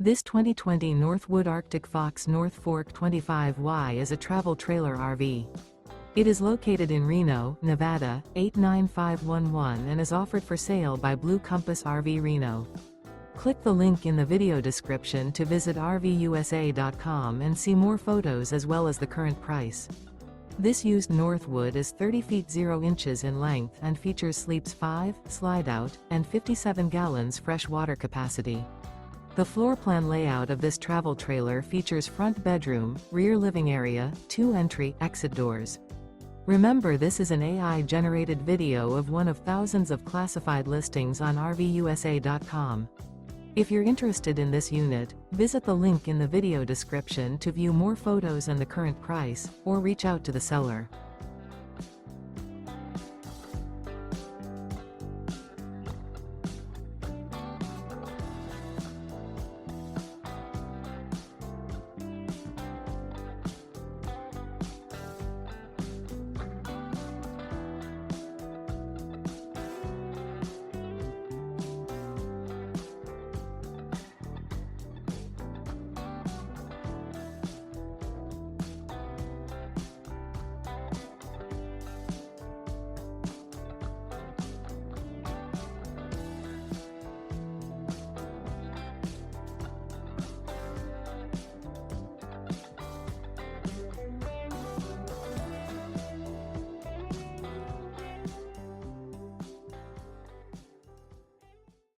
This 2020 Northwood Arctic Fox North Fork 25Y is a travel trailer RV. It is located in Reno, Nevada, 89511 and is offered for sale by Blue Compass RV Reno. Click the link in the video description to visit RVUSA.com and see more photos as well as the current price. This used Northwood is 30 feet 0 inches in length and features sleeps 5, slide-out, and 57 gallons fresh water capacity. The floor plan layout of this travel trailer features front bedroom, rear living area, 2 entry/exit doors. Remember, this is an AI-generated video of one of thousands of classified listings on RVUSA.com. If you're interested in this unit, visit the link in the video description to view more photos and the current price, or reach out to the seller.